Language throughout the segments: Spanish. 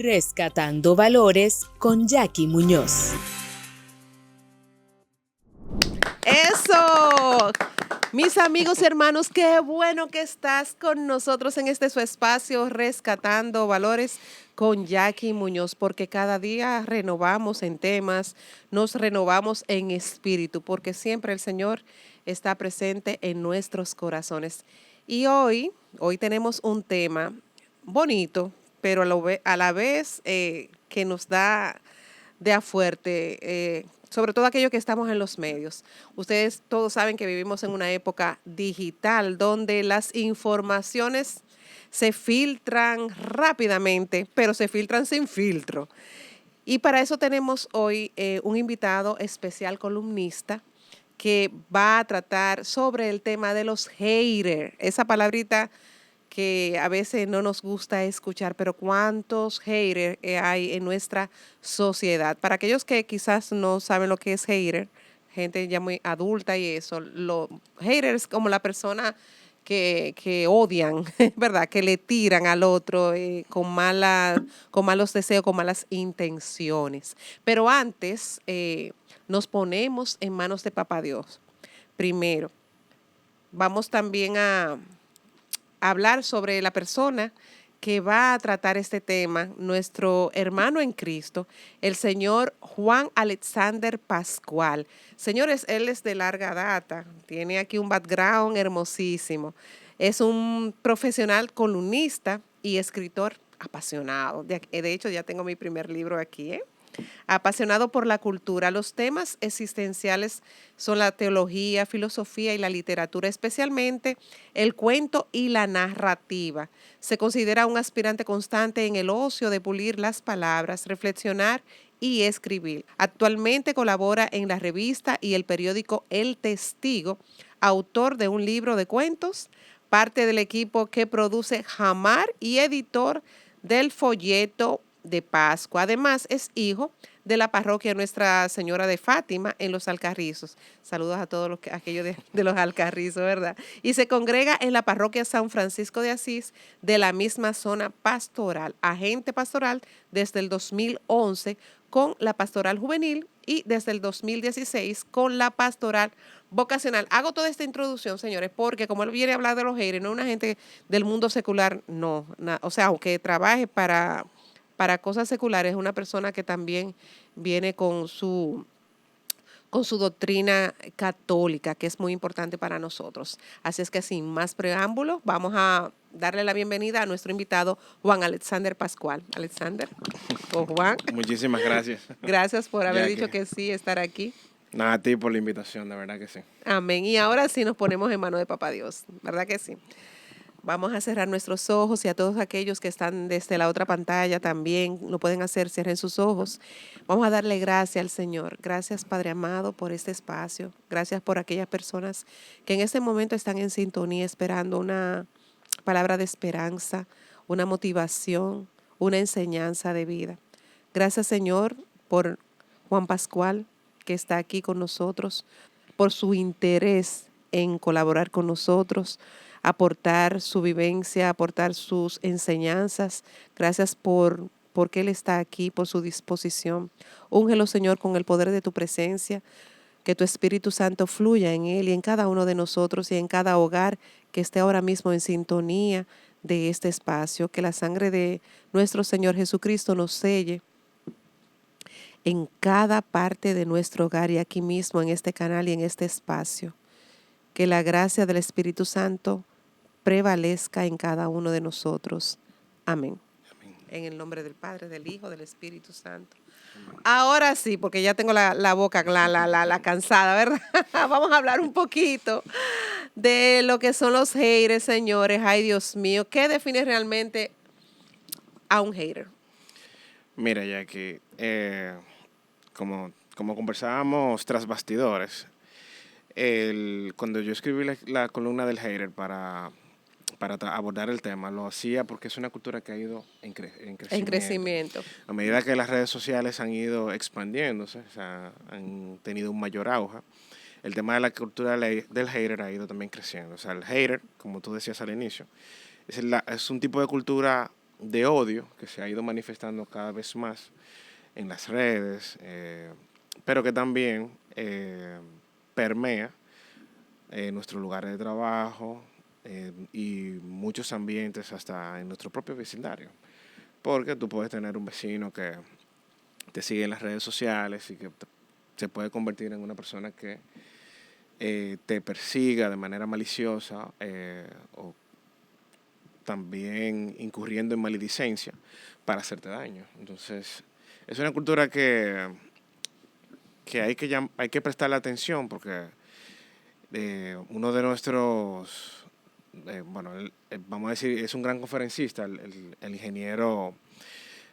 Rescatando Valores con Jackie Muñoz. ¡Eso! Mis amigos y hermanos, qué bueno que estás con nosotros en este su espacio Rescatando Valores con Jackie Muñoz, porque cada día renovamos en temas, nos renovamos en espíritu, porque siempre el Señor está presente en nuestros corazones. Y hoy tenemos un tema bonito, pero a la vez que nos da de a fuerte, sobre todo aquellos que estamos en los medios. Ustedes todos saben que vivimos en una época digital donde las informaciones se filtran rápidamente, pero se filtran sin filtro. Y para eso tenemos hoy un invitado especial columnista que va a tratar sobre el tema de los haters. Esa palabrita que a veces no nos gusta escuchar, pero cuántos haters hay en nuestra sociedad. Para aquellos que quizás no saben lo que es hater, gente ya muy adulta y eso, los haters como la persona que odian, ¿verdad? Que le tiran al otro con malos deseos, con malas intenciones. Pero antes nos ponemos en manos de Papá Dios. Primero, vamos también a hablar sobre la persona que va a tratar este tema, nuestro hermano en Cristo, el señor Juan Alexander Pascual. Señores, él es de larga data, tiene aquí un background hermosísimo. Es un profesional columnista y escritor apasionado. De hecho, ya tengo mi primer libro aquí, ¿eh? Apasionado por la cultura. Los temas existenciales son la teología, filosofía y la literatura, especialmente el cuento y la narrativa. Se considera un aspirante constante en el ocio de pulir las palabras, reflexionar y escribir. Actualmente colabora en la revista y el periódico El Testigo, autor de un libro de cuentos, parte del equipo que produce Jamar y editor del folleto de Pascua. Además, es hijo de la parroquia Nuestra Señora de Fátima en Los Alcarrizos. Saludos a todos aquellos de Los Alcarrizos, ¿verdad? Y se congrega en la parroquia San Francisco de Asís de la misma zona pastoral, agente pastoral desde el 2011 con la pastoral juvenil y desde el 2016 con la pastoral vocacional. Hago toda esta introducción, señores, porque como él viene a hablar de los haters, no es una gente del mundo secular, no. O sea, aunque trabaje para cosas seculares, es una persona que también viene con su doctrina católica, que es muy importante para nosotros. Así es que sin más preámbulos, vamos a darle la bienvenida a nuestro invitado, Juan Alexander Pascual. Alexander, o Juan. Muchísimas gracias. Gracias por haber Jackie. dicho que sí, estar aquí. Nada, a ti por la invitación, de verdad que sí. Amén. Y ahora sí nos ponemos en manos de Papá Dios, ¿verdad que sí? Vamos a cerrar nuestros ojos y a todos aquellos que están desde la otra pantalla también lo pueden hacer, cierren sus ojos. Vamos a darle gracias al Señor. Gracias, Padre amado, por este espacio. Gracias por aquellas personas que en este momento están en sintonía esperando una palabra de esperanza, una motivación, una enseñanza de vida. Gracias, Señor, por Juan Pascual, que está aquí con nosotros, por su interés en colaborar con nosotros, aportar su vivencia, aportar sus enseñanzas. Gracias porque Él está aquí, por su disposición. Úngelo, Señor, con el poder de tu presencia, que tu Espíritu Santo fluya en Él y en cada uno de nosotros y en cada hogar que esté ahora mismo en sintonía de este espacio. Que la sangre de nuestro Señor Jesucristo nos selle en cada parte de nuestro hogar y aquí mismo en este canal y en este espacio. Que la gracia del Espíritu Santo prevalezca en cada uno de nosotros. Amén. Amén. En el nombre del Padre, del Hijo, del Espíritu Santo. Ahora sí, porque ya tengo la boca la cansada, ¿verdad? Vamos a hablar un poquito de lo que son los haters, señores. Ay, Dios mío, ¿qué define realmente a un hater? Mira, Jackie, como conversábamos tras bastidores, cuando yo escribí la columna del hater para abordar el tema, lo hacía porque es una cultura que ha ido en crecimiento. En crecimiento. A medida que las redes sociales han ido expandiéndose, o sea, han tenido un mayor auge, el tema de la cultura del hater ha ido también creciendo. O sea, el hater, como tú decías al inicio, es un tipo de cultura de odio que se ha ido manifestando cada vez más en las redes, pero que también permea nuestros lugares de trabajo y muchos ambientes hasta en nuestro propio vecindario. Porque tú puedes tener un vecino que te sigue en las redes sociales y que se puede convertir en una persona que te persiga de manera maliciosa o también incurriendo en maledicencia para hacerte daño. Entonces, es una cultura que hay que prestarle atención porque uno de nuestros, vamos a decir, es un gran conferencista, el ingeniero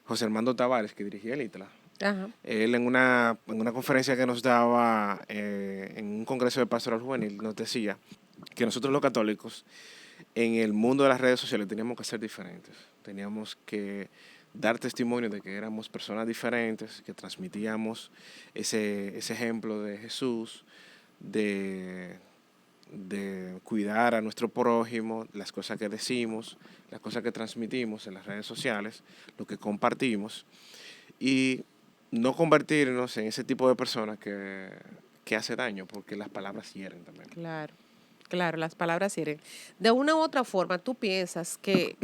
José Armando Tavares, que dirigía el ITLA. Ajá. Él en una conferencia que nos daba en un congreso de pastoral juvenil nos decía que nosotros los católicos en el mundo de las redes sociales teníamos que ser diferentes. Teníamos que dar testimonio de que éramos personas diferentes, que transmitíamos ese ejemplo de Jesús, de cuidar a nuestro prójimo, las cosas que decimos, las cosas que transmitimos en las redes sociales, lo que compartimos, y no convertirnos en ese tipo de personas que hace daño, porque las palabras hieren también. Claro, claro, las palabras hieren. De una u otra forma, tú piensas que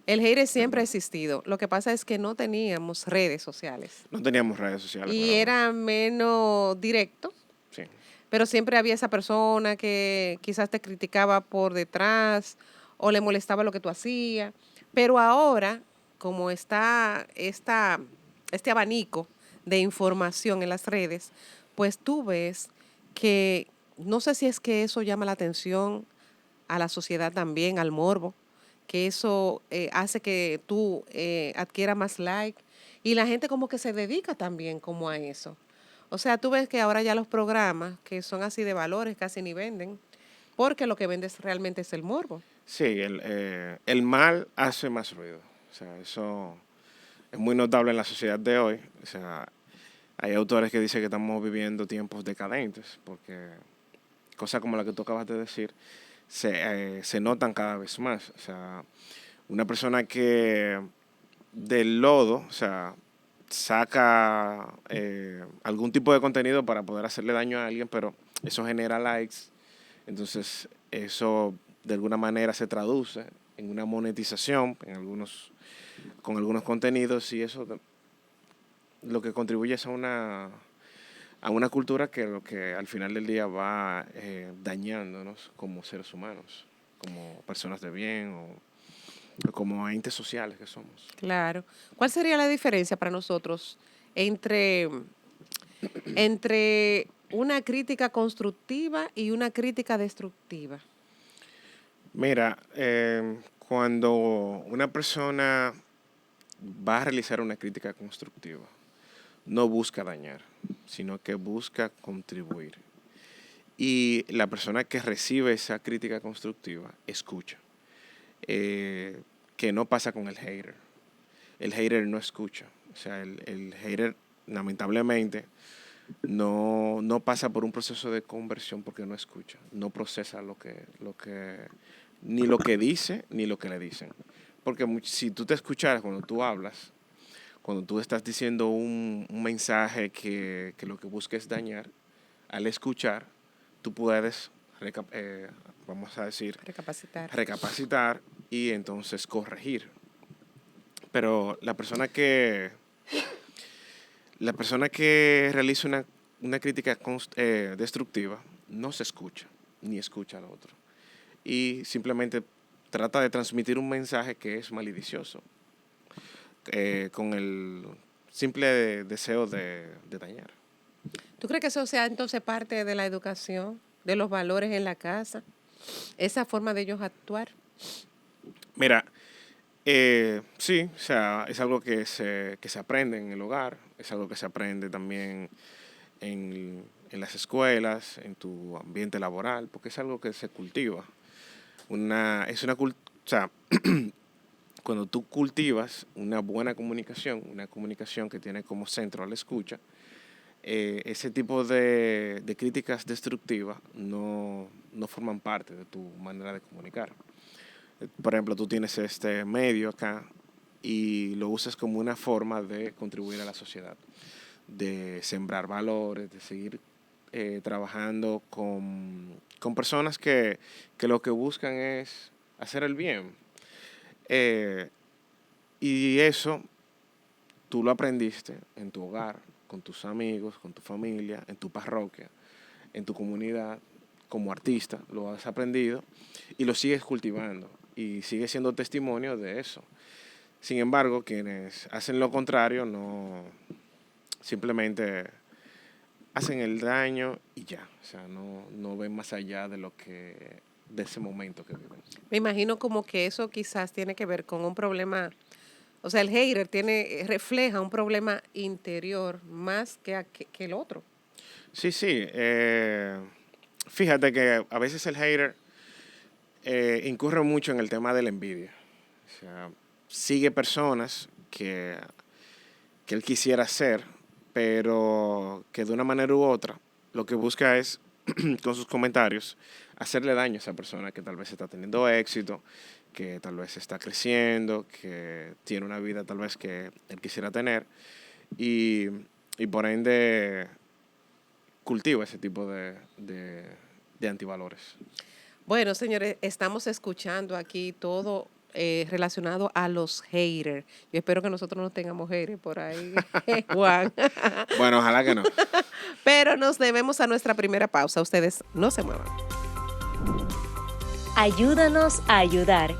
el hate siempre ha existido. Lo que pasa es que no teníamos redes sociales No teníamos redes sociales, y pero era menos directo, sí. pero siempre había esa persona que quizás te criticaba por detrás o le molestaba lo que tú hacías. Pero ahora, como está este abanico de información en las redes, pues tú ves que no sé si es que eso llama la atención a la sociedad también, al morbo, que eso hace que tú adquieras más like y la gente como que se dedica también como a eso. O sea, tú ves que ahora ya los programas que son así de valores casi ni venden, porque lo que vendes realmente es el morbo. Sí, el mal hace más ruido. O sea, eso es muy notable en la sociedad de hoy. O sea, hay autores que dicen que estamos viviendo tiempos decadentes, porque cosas como la que tú acabas de decir se notan cada vez más. O sea, una persona que del lodo, o sea, saca algún tipo de contenido para poder hacerle daño a alguien, pero eso genera likes. Entonces, eso de alguna manera se traduce en una monetización con algunos contenidos, y eso lo que contribuye es a una cultura que lo que al final del día va dañándonos como seres humanos, como personas de bien o como entes sociales que somos. Claro. ¿Cuál sería la diferencia para nosotros entre, entre una crítica constructiva y una crítica destructiva? Mira, cuando una persona va a realizar una crítica constructiva, no busca dañar, sino que busca contribuir. Y la persona que recibe esa crítica constructiva escucha. Que no pasa con el hater. El hater no escucha. O sea, el hater lamentablemente no pasa por un proceso de conversión porque no escucha. No procesa ni lo que dice ni lo que le dicen. Porque si tú te escucharas cuando tú hablas, cuando tú estás diciendo un mensaje que lo que busca es dañar, al escuchar, tú puedes, vamos a decir, recapacitar y entonces corregir. Pero la persona que realiza una crítica destructiva no se escucha, ni escucha al otro. Y simplemente trata de transmitir un mensaje que es malicioso, con el simple deseo de dañar. ¿Tú crees que eso sea entonces parte de la educación, de los valores en la casa, esa forma de ellos actuar? Mira, sí, o sea, es algo que se aprende en el hogar, es algo que se aprende también en las escuelas, en tu ambiente laboral, porque es algo que se cultiva. O sea, cuando tú cultivas una buena comunicación, una comunicación que tiene como centro a la escucha, ese tipo de críticas destructivas no forman parte de tu manera de comunicar. Por ejemplo, tú tienes este medio acá y lo usas como una forma de contribuir a la sociedad, de sembrar valores, de seguir trabajando con personas que lo que buscan es hacer el bien. Eh, y eso tú lo aprendiste en tu hogar, con tus amigos, con tu familia, en tu parroquia, en tu comunidad, como artista, lo has aprendido y lo sigues cultivando y sigues siendo testimonio de eso. Sin embargo, quienes hacen lo contrario no simplemente hacen el daño y ya, o sea, no ven más allá de ese momento que viven. Me imagino como que eso quizás tiene que ver con un problema, o sea, el hater refleja un problema interior más que el otro. Sí, sí. Fíjate que a veces el hater incurre mucho en el tema de la envidia. O sea, sigue personas que él quisiera ser, pero que de una manera u otra lo que busca es, con sus comentarios, hacerle daño a esa persona que tal vez está teniendo éxito, que tal vez está creciendo, que tiene una vida tal vez que él quisiera tener y por ende cultiva ese tipo de antivalores. Bueno, señores, estamos escuchando aquí todo relacionado a los haters. Yo espero que nosotros no tengamos haters por ahí, Juan. Bueno, ojalá que no. Pero nos debemos a nuestra primera pausa. Ustedes no se muevan. Ayúdanos a ayudar.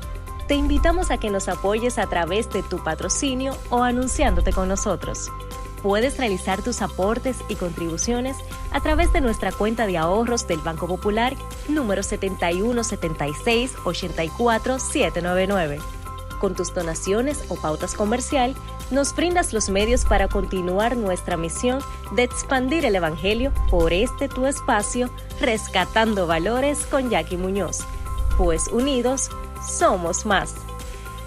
Te invitamos a que nos apoyes a través de tu patrocinio o anunciándote con nosotros. Puedes realizar tus aportes y contribuciones a través de nuestra cuenta de ahorros del Banco Popular, número 7176-84799. Con tus donaciones o pautas comercial, nos brindas los medios para continuar nuestra misión de expandir el Evangelio por este tu espacio, Rescatando Valores con Jackie Muñoz. Pues unidos, somos más.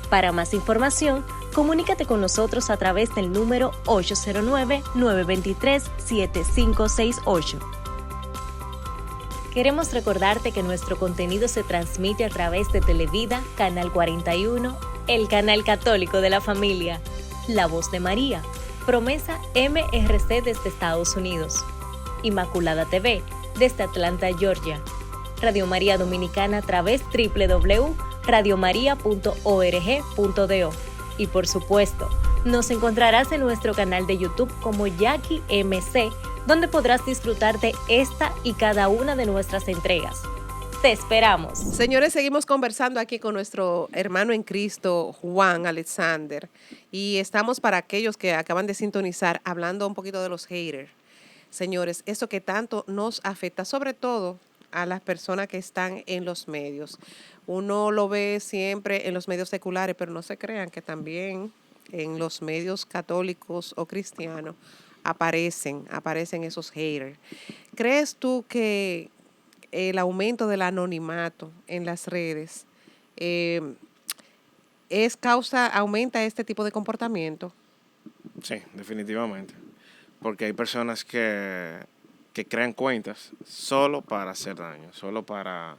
Para más información, comunícate con nosotros a través del número 809-923-7568. Queremos recordarte que nuestro contenido se transmite a través de Televida, Canal 41, el canal católico de la familia, La Voz de María, Promesa MRC desde Estados Unidos, Inmaculada TV desde Atlanta, Georgia, Radio María Dominicana a través www.radiomaria.org.do y por supuesto, nos encontrarás en nuestro canal de YouTube como Jackie MC, donde podrás disfrutar de esta y cada una de nuestras entregas. ¡Te esperamos! Señores, seguimos conversando aquí con nuestro hermano en Cristo, Juan Alexander. Y estamos para aquellos que acaban de sintonizar, hablando un poquito de los haters. Señores, eso que tanto nos afecta, sobre todo a las personas que están en los medios. Uno lo ve siempre en los medios seculares, pero no se crean que también en los medios católicos o cristianos aparecen esos haters. ¿Crees tú que el aumento del anonimato en las redes aumenta este tipo de comportamiento? Sí, definitivamente. Porque hay personas que crean cuentas solo para hacer daño, solo para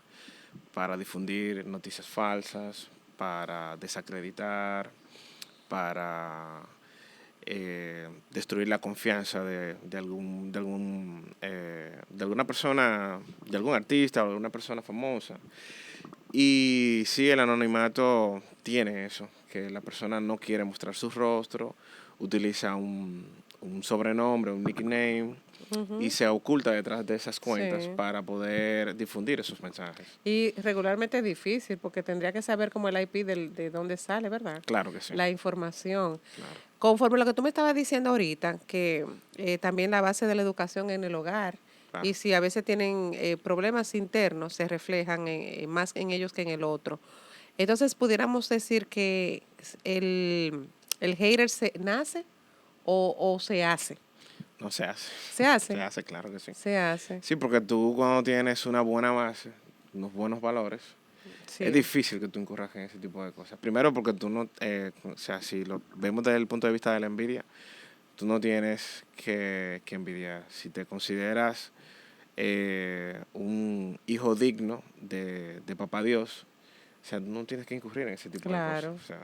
difundir noticias falsas, para desacreditar, para destruir la confianza de alguna persona, de algún artista o de alguna persona famosa. Y sí, el anonimato tiene eso, que la persona no quiere mostrar su rostro, utiliza un sobrenombre, un nickname, y se oculta detrás de esas cuentas para poder difundir esos mensajes. Y regularmente es difícil porque tendría que saber como el IP de dónde sale, ¿verdad? Claro que sí. La información. Claro. Conforme a lo que tú me estabas diciendo ahorita, que también la base de la educación en el hogar, Claro. y si a veces tienen problemas internos, se reflejan más en ellos que en el otro. Entonces, pudiéramos decir que el hater nace o se hace. No se hace. ¿Se hace? Se hace, claro que sí. Se hace. Sí, porque tú cuando tienes una buena base, unos buenos valores, Sí. es difícil que tú incurras en ese tipo de cosas. Primero porque tú no, o sea, si lo vemos desde el punto de vista de la envidia, tú no tienes que envidiar. Si te consideras un hijo digno de Papá Dios, o sea, no tienes que incurrir en ese tipo de cosas. O sea,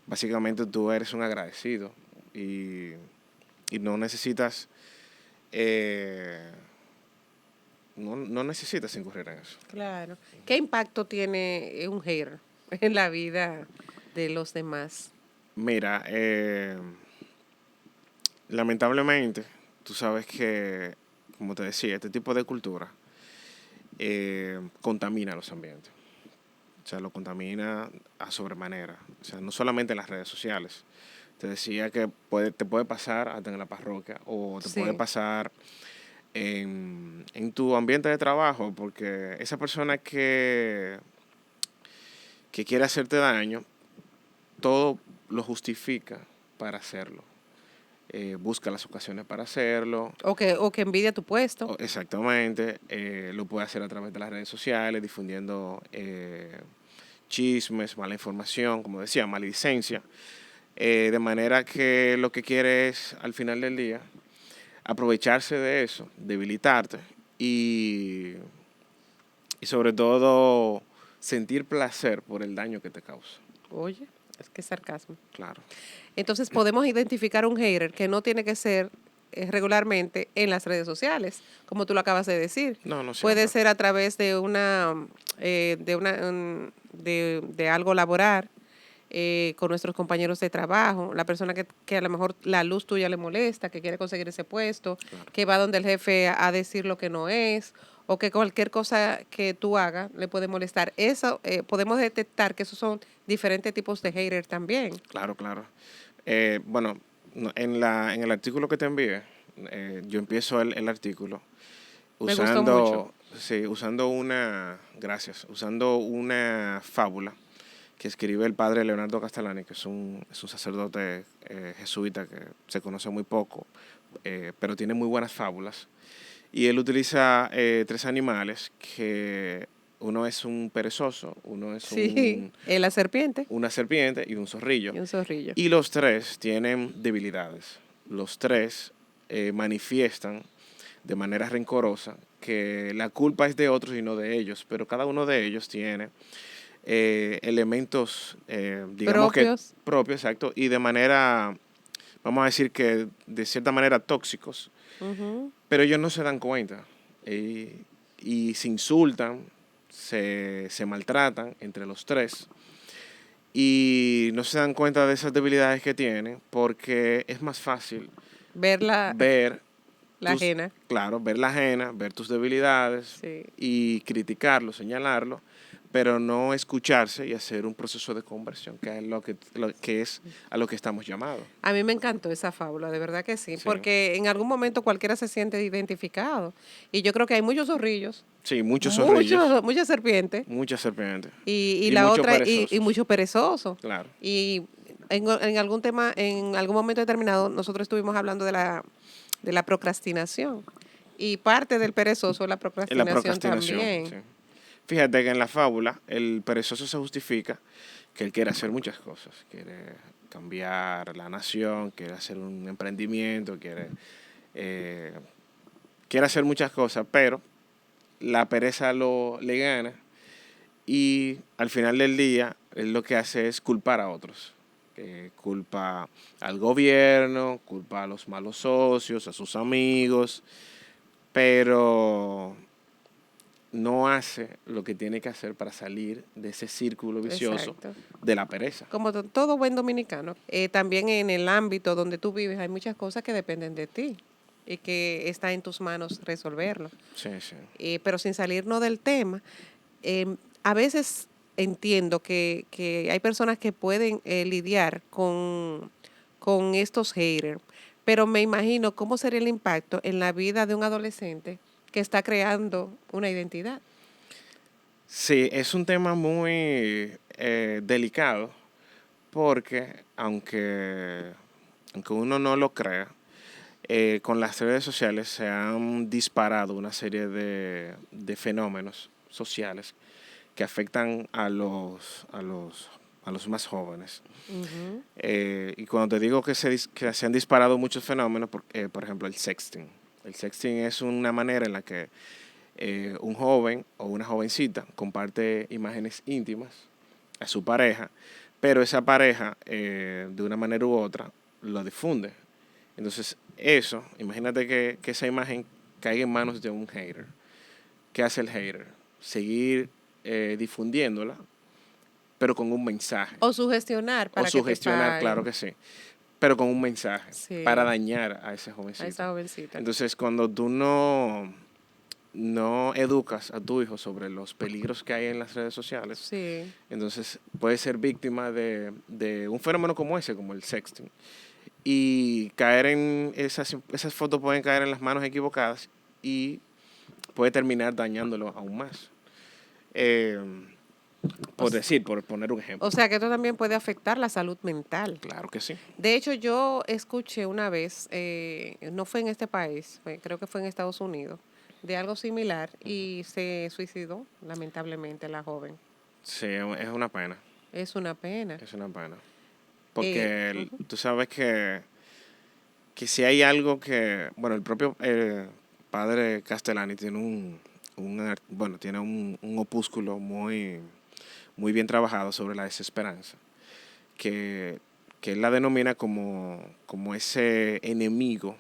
básicamente tú eres un agradecido y, y no necesitas, no necesitas incurrir en eso. Claro. ¿Qué impacto tiene un hater en la vida de los demás? Mira, lamentablemente, tú sabes que, como te decía, este tipo de cultura contamina los ambientes. O sea, lo contamina a sobremanera. O sea, no solamente en las redes sociales. Te decía que te puede pasar hasta en la parroquia o te puede Sí. pasar en tu ambiente de trabajo, porque esa persona que quiere hacerte daño, todo lo justifica para hacerlo. Busca las ocasiones para hacerlo. O que envidia tu puesto. Exactamente. Lo puede hacer a través de las redes sociales, difundiendo chismes, mala información, como decía, maledicencia. De manera que lo que quiere es, al final del día, aprovecharse de eso, debilitarte y sobre todo sentir placer por el daño que te causa. Oye, es que sarcasmo. Claro. Entonces podemos identificar un hater que no tiene que ser regularmente en las redes sociales, como tú lo acabas de decir. No Puede siempre. ser a través de de algo laboral, con nuestros compañeros de trabajo, la persona que a lo mejor la luz tuya le molesta, que quiere conseguir ese puesto, que va donde el jefe a decir lo que no es, o que cualquier cosa que tú hagas le puede molestar. Eso, podemos detectar que esos son diferentes tipos de haters también. Claro, claro. Bueno, en el artículo que te envié, yo empiezo el artículo Me gustó mucho. usando usando una fábula que escribe el padre Leonardo Castellani, que es un sacerdote jesuita que se conoce muy poco, pero tiene muy buenas fábulas. Y él utiliza 3 animales que uno es un perezoso, uno es Sí, la serpiente una serpiente y un zorrillo. y un zorrillo. Y los 3 tienen debilidades. Los 3 manifiestan de manera rencorosa que la culpa es de otros y no de ellos, pero cada uno de ellos tiene elementos, digamos Propios. que propios, exacto, y de manera, vamos a decir que de cierta manera tóxicos, Ujú. pero ellos no se dan cuenta y se insultan, se maltratan entre los 3 y no se dan cuenta de esas debilidades que tienen porque es más fácil Ver ver la ajena. claro, ver la ajena, ver tus debilidades Sí. y criticarlo, señalarlo, pero no escucharse y hacer un proceso de conversión, que es lo que es a lo que estamos llamados. A mí me encantó esa fábula, de verdad que sí, Sí. porque en algún momento cualquiera se siente identificado. Y yo creo que hay muchos zorrillos, Sí, muchos zorrillos, muchas serpientes, muchas serpientes y y la muchos otra, y perezosos. muchos perezosos. Claro. Y en algún tema, en algún momento determinado, nosotros estuvimos hablando de la procrastinación. Y parte del perezoso es la En la procrastinación procrastinación. también. Sí. Fíjate que en la fábula el perezoso se justifica que él quiere hacer muchas cosas. Quiere cambiar la nación, quiere hacer un emprendimiento, quiere hacer muchas cosas, pero la pereza le gana y al final del día él lo que hace es culpar a otros. Culpa al gobierno, culpa a los malos socios, a sus amigos, pero no hace lo que tiene que hacer para salir de ese círculo vicioso Exacto. de la pereza. Como todo buen dominicano, también en el ámbito donde tú vives hay muchas cosas que dependen de ti y que está en tus manos resolverlo. Sí, sí. Pero sin salirnos del tema, a veces entiendo que hay personas que pueden lidiar con estos haters, pero me imagino cómo sería el impacto en la vida de un adolescente que está creando una identidad. Sí, es un tema muy delicado porque aunque uno no lo crea, con las redes sociales se han disparado una serie de fenómenos sociales que afectan a los más jóvenes. Ujú. Y cuando te digo que se han disparado muchos fenómenos, por ejemplo, el sexting. El sexting es una manera en la que un joven o una jovencita comparte imágenes íntimas a su pareja pero esa pareja, de una manera u otra, lo difunde. Entonces, eso, imagínate que esa imagen caiga en manos de un hater. ¿Qué hace el hater? Seguir difundiéndola, pero con un mensaje. O sugestionar para O sugestionar, que te claro paguen. que sí, pero con un mensaje Sí. para dañar a ese A jovencito. esa jovencita. Entonces, cuando tú no educas a tu hijo sobre los peligros que hay en las redes sociales, Sí. entonces puedes ser víctima de un fenómeno como ese, como el sexting. Y caer en esas fotos pueden caer en las manos equivocadas y puede terminar dañándolo aún más. Por poner un ejemplo. O sea que esto también puede afectar la salud mental. Claro que sí. De hecho, yo escuché una vez, no fue en este país, creo que fue en Estados Unidos, de algo similar y se suicidó, lamentablemente, la joven. Sí, es una pena. Es una pena. Es una pena. Porque Ujú. tú sabes que si hay algo que, bueno, el propio padre Castellani tiene tiene un opúsculo muy, muy bien trabajado sobre la desesperanza, que él la denomina como ese enemigo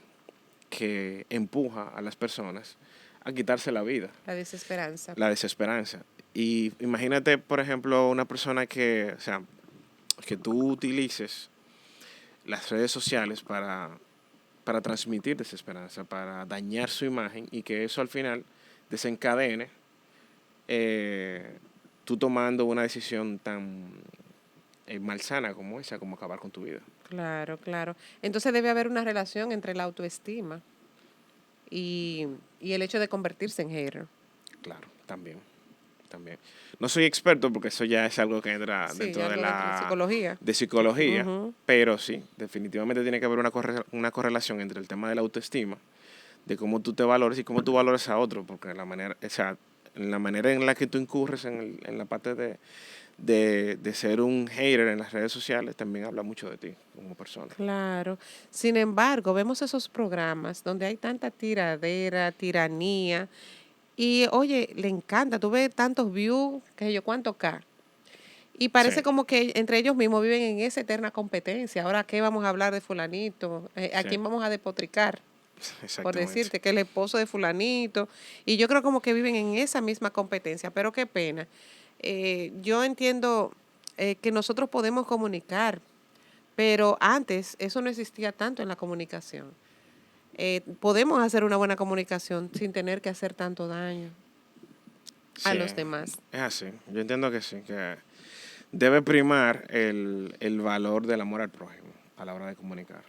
que empuja a las personas a quitarse la vida, La desesperanza. la desesperanza. Y imagínate, por ejemplo, una persona que, o sea, que tú utilices las redes sociales para transmitir desesperanza, para dañar su imagen y que eso al final desencadene tú tomando una decisión tan malsana como esa, como acabar con tu vida. Claro, claro. Entonces debe haber una relación entre la autoestima y el hecho de convertirse en hater. Claro, también. No soy experto porque eso ya es algo que entra Sí, dentro de algo dentro de psicología. de psicología, Ujú. pero sí, definitivamente tiene que haber una correlación entre el tema de la autoestima, de cómo tú te valores y cómo tú valores a otro, porque la manera en la que tú incurres en la parte de ser un hater en las redes sociales también habla mucho de ti como persona. Claro. Sin embargo, vemos esos programas donde hay tanta tiradera, tiranía, y oye, le encanta, tú ves tantos views, que yo cuánto K. Y Sí, parece como que entre ellos mismos viven en esa eterna competencia. Ahora, ¿qué vamos a hablar de fulanito? ¿A sí, quién vamos a despotricar? Por exactamente. decirte que el esposo de fulanito. Y yo creo como que viven en esa misma competencia, pero qué pena. Yo entiendo que nosotros podemos comunicar, pero antes eso no existía tanto en la comunicación. Podemos hacer una buena comunicación sin tener que hacer tanto daño a Sí, los demás. es así. Yo entiendo que sí, que debe primar el valor del amor al prójimo a la hora de comunicar.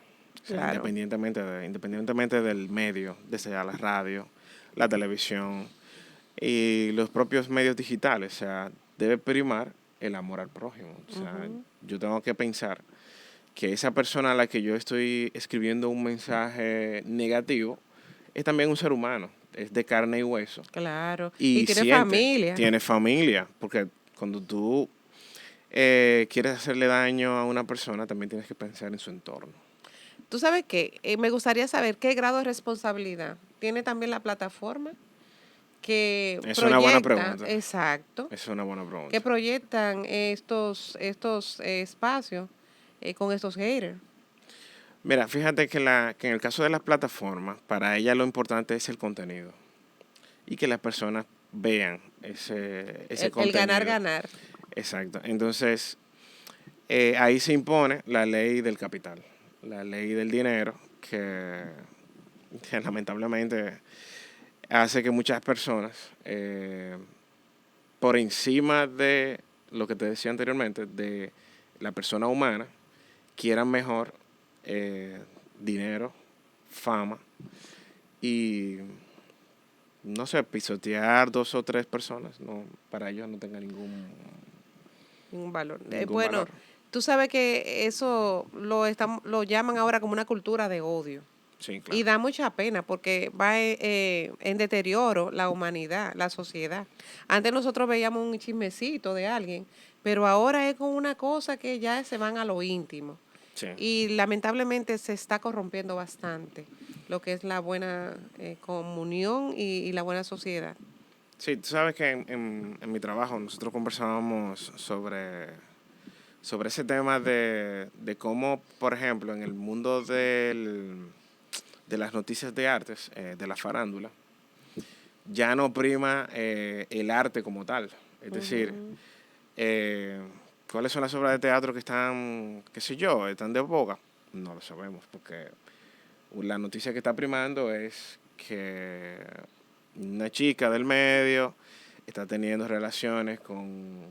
O sea, Claro. independientemente del medio, desde la radio, la televisión y los propios medios digitales. O sea, debe primar el amor al prójimo. O sea, Ujú. yo tengo que pensar que esa persona a la que yo estoy escribiendo un mensaje negativo es también un ser humano, es de carne y hueso Claro. Y y tiene familia. tiene familia, porque cuando tú quieres hacerle daño a una persona, también tienes que pensar en su entorno. Tú sabes qué, me gustaría saber qué grado de responsabilidad tiene también la plataforma que Es una buena proyecta, pregunta. exacto, Es una buena que pregunta. proyectan estos espacios con estos haters. Mira, fíjate que en el caso de las plataformas, para ellas lo importante es el contenido y que las personas vean ese El contenido. ganar. Exacto. Entonces, ahí se impone la ley del capital, la ley del dinero, que lamentablemente hace que muchas personas, por encima de lo que te decía anteriormente, de la persona humana, quieran mejor dinero, fama y, no sé, pisotear 2 o 3 personas, no, para ellos no tenga Un valor. ningún Bueno, valor. tú sabes que eso lo llaman ahora como una cultura de odio. Sí, Y claro. da mucha pena porque va en deterioro la humanidad, la sociedad. Antes nosotros veíamos un chismecito de alguien, pero ahora es con una cosa que ya se van a lo íntimo. Sí. Y lamentablemente se está corrompiendo bastante lo que es la buena comunión y la buena sociedad. Sí, tú sabes que en mi trabajo nosotros conversábamos sobre ese tema de cómo, por ejemplo, en el mundo de las noticias de artes, de la farándula, ya no prima el arte como tal. Es decir, ¿cuáles son las obras de teatro que están, qué sé yo, están de boga? No lo sabemos, porque la noticia que está primando es que una chica del medio está teniendo relaciones con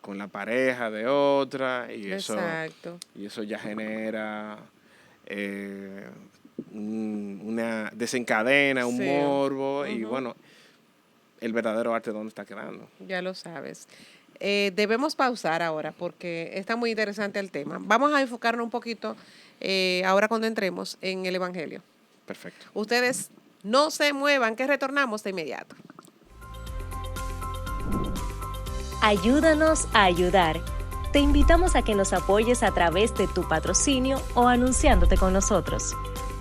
la pareja de otra Exacto. y eso ya genera una desencadena, un Sí. morbo y bueno, el verdadero arte dónde está quedando. Ya lo sabes. Debemos pausar ahora porque está muy interesante el tema. Vamos a enfocarnos un poquito ahora cuando entremos en el Evangelio. Perfecto. Ustedes no se muevan, que retornamos de inmediato. Ayúdanos a ayudar. Te invitamos a que nos apoyes a través de tu patrocinio o anunciándote con nosotros.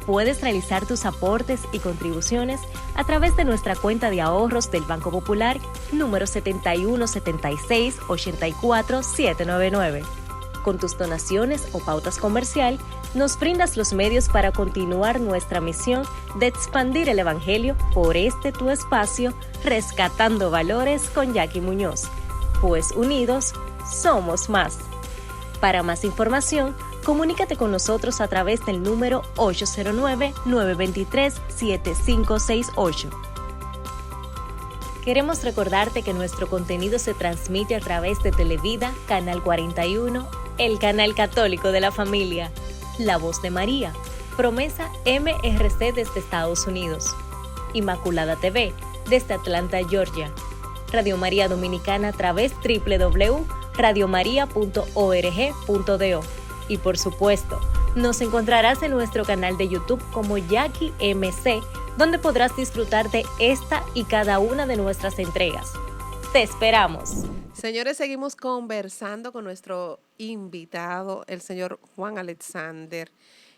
Puedes realizar tus aportes y contribuciones a través de nuestra cuenta de ahorros del Banco Popular, número 7176-84799. Con tus donaciones o pautas comercial, nos brindas los medios para continuar nuestra misión de expandir el Evangelio por este tu espacio, Rescatando Valores con Jackie Muñoz. Pues unidos, somos más. Para más información, comunícate con nosotros a través del número 809-923-7568. Queremos recordarte que nuestro contenido se transmite a través de Televida, Canal 41, el canal católico de la familia, La Voz de María, Promesa MRC desde Estados Unidos, Inmaculada TV desde Atlanta, Georgia, Radio María Dominicana a través www.radiomaria.org.do y por supuesto, nos encontrarás en nuestro canal de YouTube como Jackie MC, donde podrás disfrutar de esta y cada una de nuestras entregas. ¡Te esperamos! Señores, seguimos conversando con nuestro invitado, el señor Juan Alexander.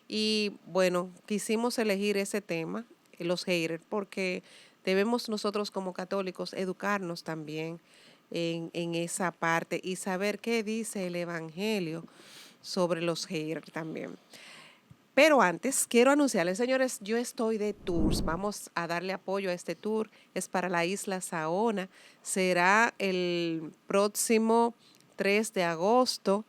Y bueno, quisimos elegir ese tema, los haters, porque debemos nosotros como católicos educarnos también en esa parte y saber qué dice el Evangelio sobre los haters también. Pero antes, quiero anunciarles, señores, yo estoy de tours. Vamos a darle apoyo a este tour. Es para la isla Saona. Será el próximo 3 de agosto.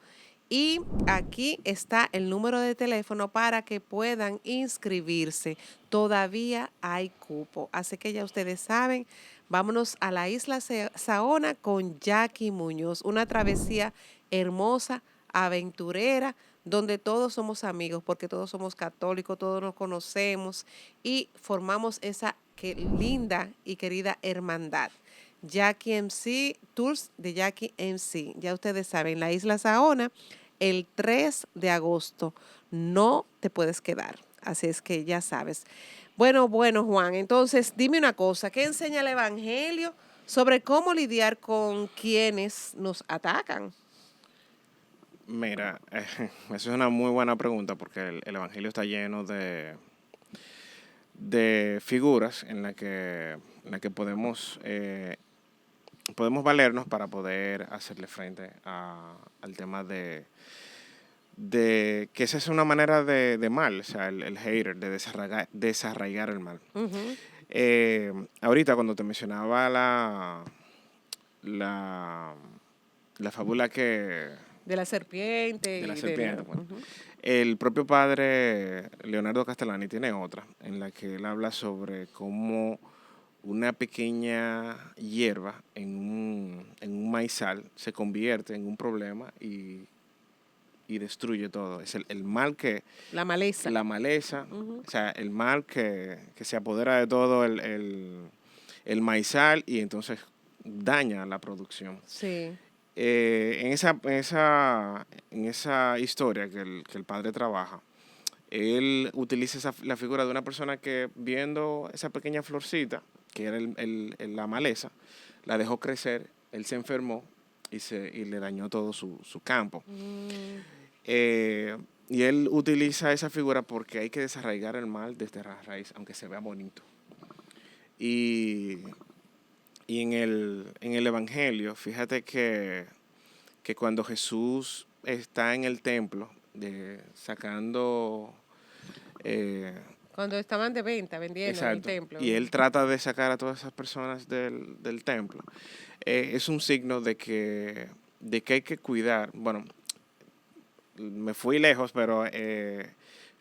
Y aquí está el número de teléfono para que puedan inscribirse. Todavía hay cupo. Así que ya ustedes saben, vámonos a la isla Saona con Jackie Muñoz. Una travesía hermosa, aventurera, donde todos somos amigos, porque todos somos católicos, todos nos conocemos y formamos esa linda y querida hermandad. Jackie MC, Tours de Jackie MC. Ya ustedes saben, la isla Saona, el 3 de agosto. No te puedes quedar. Así es que ya sabes. Bueno, Juan, entonces dime una cosa. ¿Qué enseña el Evangelio sobre cómo lidiar con quienes nos atacan? Mira, esa es una muy buena pregunta porque el Evangelio está lleno de figuras en la que podemos valernos para poder hacerle frente al tema de que esa es una manera de mal, o sea, el hater, de desarraigar el mal. Ahorita cuando te mencionaba la fábula de la serpiente. Bueno. El propio padre Leonardo Castellani tiene otra, en la que él habla sobre cómo una pequeña hierba en un maizal se convierte en un problema y destruye todo. Es el mal que... La maleza. La maleza, o sea, el mal que se apodera de todo el maizal y entonces daña la producción. Sí. En esa historia que el padre trabaja, él utiliza la figura de una persona que viendo esa pequeña florcita, que era la maleza, la dejó crecer, él se enfermó y le dañó todo su campo. Y él utiliza esa figura porque hay que desarraigar el mal desde la raíz, aunque se vea bonito. Y en el Evangelio, fíjate que cuando Jesús está en el templo sacando... Cuando estaban de venta, vendiendo en el exacto, templo. y él trata de sacar a todas esas personas del templo. Es un signo de que hay que cuidar. Bueno, me fui lejos, pero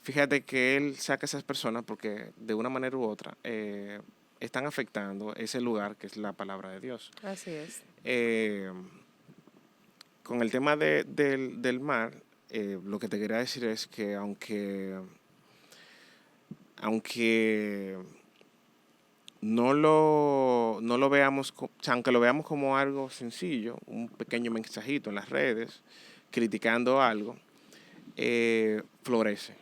fíjate que él saca a esas personas porque de una manera u otra están afectando ese lugar que es la palabra de Dios. Así es. Con el tema del mar, lo que te quería decir es que aunque no lo veamos, o sea, aunque lo veamos como algo sencillo, un pequeño mensajito en las redes, criticando algo, florece.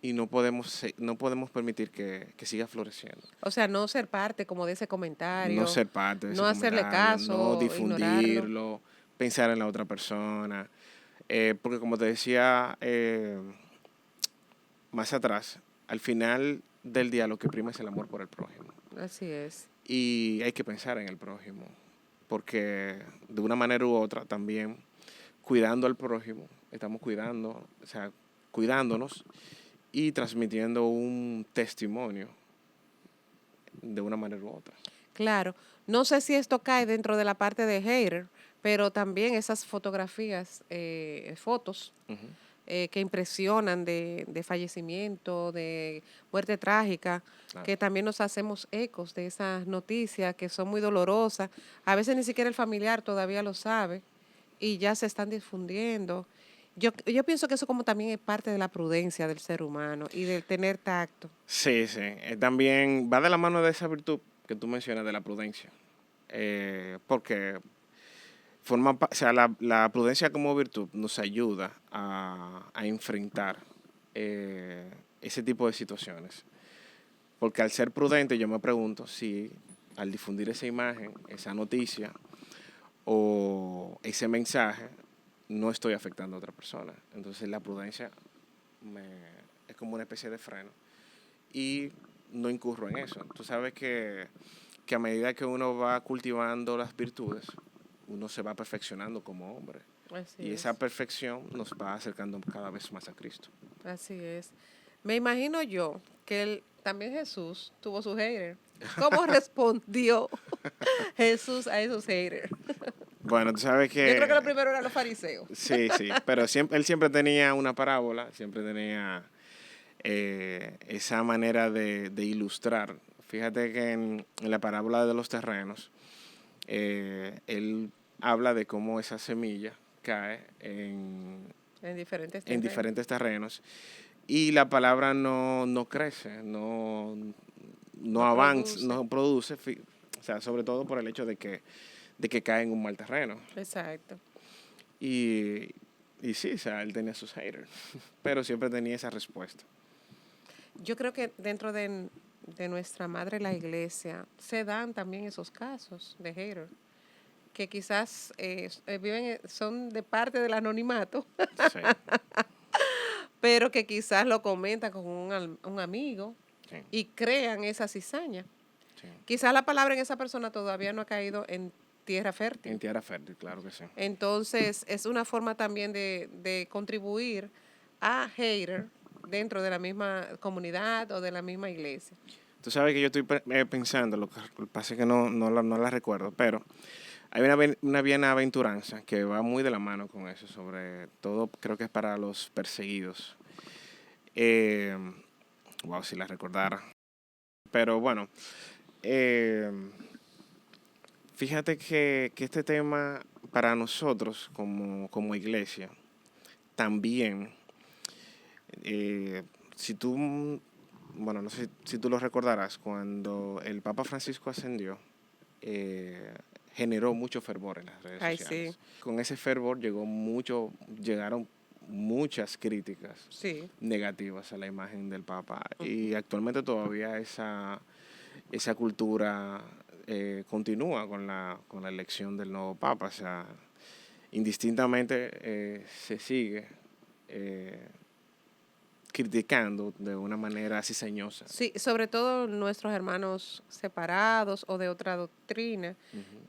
Y no podemos permitir que siga floreciendo. O sea, no ser parte como de ese comentario. No ser parte de ese no hacerle comentario, caso, no ignorarlo. difundirlo, pensar en la otra persona. Porque como te decía más atrás, al final del día lo que prima es el amor por el prójimo. Así es. Y hay que pensar en el prójimo, porque de una manera u otra también, cuidando al prójimo, estamos cuidándonos y transmitiendo un testimonio de una manera u otra. Claro. No sé si esto cae dentro de la parte de hater, pero también esas fotografías, fotos Uh-huh. que impresionan de fallecimiento, de muerte trágica, Claro. que también nos hacemos ecos de esas noticias que son muy dolorosas. A veces ni siquiera el familiar todavía lo sabe y ya se están difundiendo. Yo pienso que eso como también es parte de la prudencia del ser humano y del tener tacto. Sí, sí. También va de la mano de esa virtud que tú mencionas de la prudencia. Porque o sea, la prudencia como virtud nos ayuda a enfrentar ese tipo de situaciones. Porque al ser prudente yo me pregunto si al difundir esa imagen, esa noticia o ese mensaje, no estoy afectando a otra persona. Entonces la prudencia es como una especie de freno y no incurro en eso. Tú sabes que a medida que uno va cultivando las virtudes, uno se va perfeccionando como hombre. Así Y es. esa perfección nos va acercando cada vez más a Cristo. Así es. Me imagino yo que también Jesús tuvo su hater. ¿Cómo respondió Jesús a esos haters? Bueno, tú sabes que... Yo creo que lo primero eran los fariseos. Sí, sí, pero él siempre tenía una parábola, siempre tenía esa manera de ilustrar. Fíjate que en la parábola de los terrenos, él habla de cómo esa semilla cae en diferentes terrenos y la palabra no crece, no avanza, no produce, o sea, sobre todo por el hecho de que cae en un mal terreno. Exacto. Y sí, o sea, él tenía sus haters, pero siempre tenía esa respuesta. Yo creo que dentro de nuestra madre la iglesia se dan también esos casos de haters que quizás son de parte del anonimato, Sí, pero que quizás lo comentan con un amigo sí, y crean esa cizaña. sí. Quizás la palabra en esa persona todavía no ha caído en tierra fértil. En tierra fértil, claro que sí. Entonces, es una forma también de contribuir a hater dentro de la misma comunidad o de la misma iglesia. Tú sabes que yo estoy pensando, lo que pasa es que no la recuerdo, pero hay una bienaventuranza que va muy de la mano con eso, sobre todo creo que es para los perseguidos. Wow, si la recordara. Pero bueno, fíjate que este tema para nosotros como iglesia, también, bueno, no sé si tú lo recordarás, cuando el Papa Francisco ascendió, generó mucho fervor en las redes sociales. Sí. Con ese fervor llegaron muchas críticas negativas a la imagen del Papa. Uh-huh. Y actualmente todavía esa cultura continúa con la elección del nuevo Papa. O sea, indistintamente se sigue criticando de una manera cizañosa. Sí, sobre todo nuestros hermanos separados o de otra doctrina,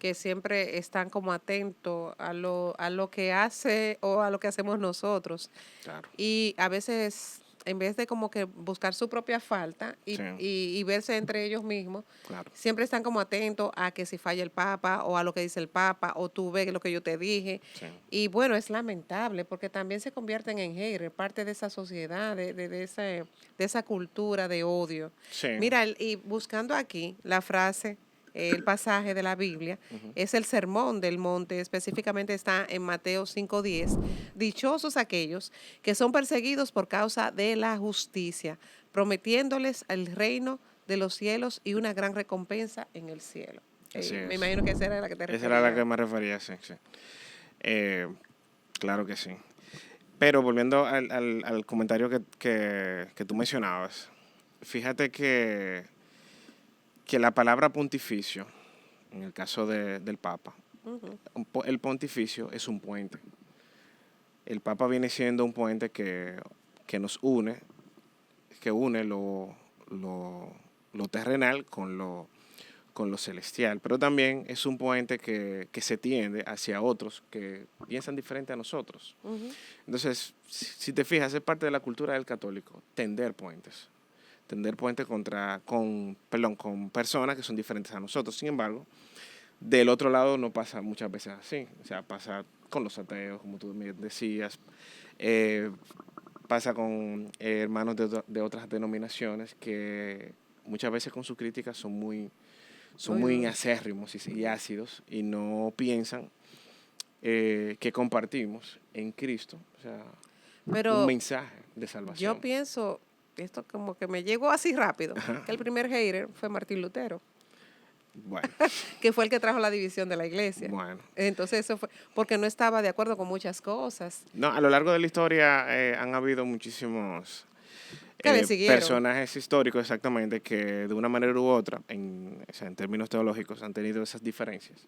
que siempre están como atentos a lo que hace o a lo que hacemos nosotros. Claro. Y a veces, en vez de como que buscar su propia falta Sí. y verse entre ellos mismos, Claro. siempre están como atentos a que si falla el Papa o a lo que dice el Papa o tú ves lo que yo te dije. Sí. Y bueno, es lamentable porque también se convierten en haters, parte de esa sociedad, de esa cultura de odio. Sí. Mira, y buscando aquí la frase, el pasaje de la Biblia, es el Sermón del Monte, específicamente está en Mateo 5:10. Dichosos aquellos que son perseguidos por causa de la justicia, prometiéndoles el reino de los cielos y una gran recompensa en el cielo. Así Me es. imagino que esa era la que te referías. Esa era la que me refería, sí. Claro que sí. Pero volviendo al comentario que tú mencionabas, fíjate que la palabra pontificio, en el caso del Papa, el pontificio es un puente. El Papa viene siendo un puente que nos une, que une lo terrenal con lo celestial, pero también es un puente que se tiende hacia otros que piensan diferente a nosotros. Entonces, si te fijas, es parte de la cultura del católico, tender puentes con personas que son diferentes a nosotros. Sin embargo, del otro lado no pasa muchas veces así. O sea, pasa con los ateos, como tú me decías, pasa con hermanos de otras denominaciones que muchas veces con sus críticas son muy acérrimos y ácidos y no piensan que compartimos en Cristo, o sea, Pero un mensaje de salvación. yo pienso, esto como que me llegó así rápido, Ajá. que el primer hater fue Martín Lutero, Bueno, que fue el que trajo la división de la iglesia. bueno. Entonces eso fue porque no estaba de acuerdo con muchas cosas. No, a lo largo de la historia han habido muchísimos Que le siguieron. personajes históricos exactamente que de una manera u otra, en términos teológicos, han tenido esas diferencias.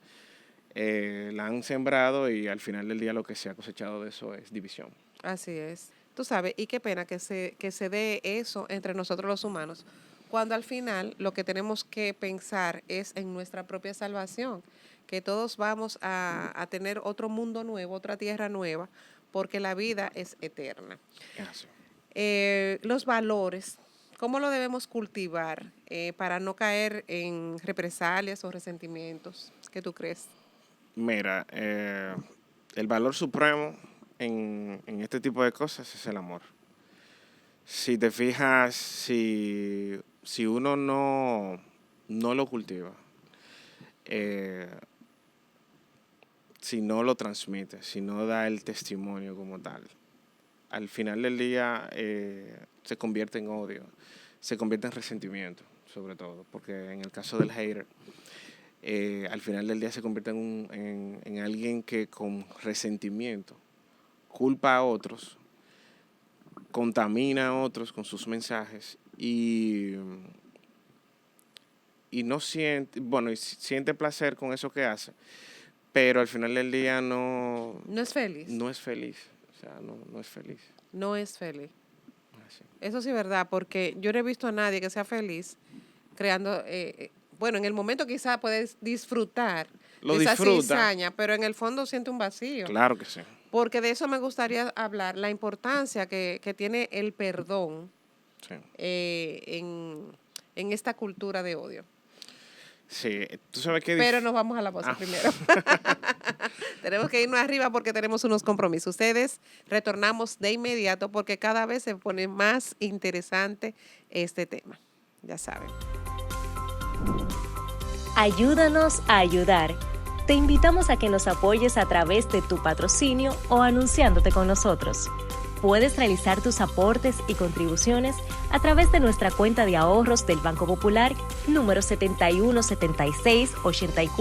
La han sembrado y al final del día lo que se ha cosechado de eso es división. Así es. Tú sabes, y qué pena que se dé eso entre nosotros los humanos, cuando al final lo que tenemos que pensar es en nuestra propia salvación, que todos vamos a tener otro mundo nuevo, otra tierra nueva, porque la vida es eterna. Así. Los valores, ¿cómo lo debemos cultivar para no caer en represalias o resentimientos? ¿Qué tú crees? Mira, el valor supremo en este tipo de cosas es el amor. Si te fijas, si uno no lo cultiva, si no lo transmite, si no da el testimonio como tal, al final del día se convierte en odio, se convierte en resentimiento, sobre todo, porque en el caso del hater, al final del día se convierte en alguien que con resentimiento culpa a otros, contamina a otros con sus mensajes y no siente, bueno, siente placer con eso que hace, pero al final del día no es feliz. No es feliz, o sea, no es feliz. No es feliz. Así. Eso sí es verdad, porque yo no he visto a nadie que sea feliz creando, bueno, en el momento quizás puedes disfrutar Lo de esa disfruta. cizaña, pero en el fondo siente un vacío. Claro que sí. Porque de eso me gustaría hablar, la importancia que tiene el perdón Sí. en esta cultura de odio. Sí, tú sabes que... Pero nos vamos a la pausa primero. Tenemos que irnos arriba porque tenemos unos compromisos. Ustedes retornamos de inmediato porque cada vez se pone más interesante este tema. Ya saben. Ayúdanos a ayudar. Te invitamos a que nos apoyes a través de tu patrocinio o anunciándote con nosotros. Puedes realizar tus aportes y contribuciones a través de nuestra cuenta de ahorros del Banco Popular, número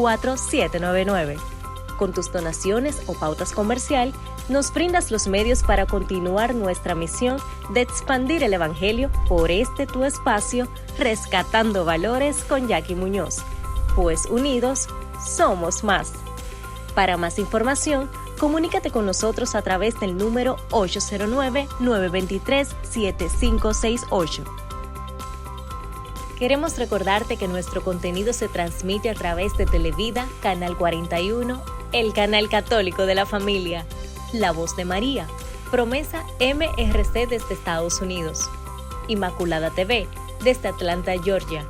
7176-84799. Con tus donaciones o pautas comercial, nos brindas los medios para continuar nuestra misión de expandir el Evangelio por este tu espacio, Rescatando Valores con Jackie Muñoz. Pues unidos, somos más. Para más información, Comunícate con nosotros a través del número 809-923-7568. Queremos recordarte que nuestro contenido se transmite a través de Televida, Canal 41, el canal católico de la familia, La Voz de María, Promesa MRC desde Estados Unidos, Inmaculada TV desde Atlanta, Georgia,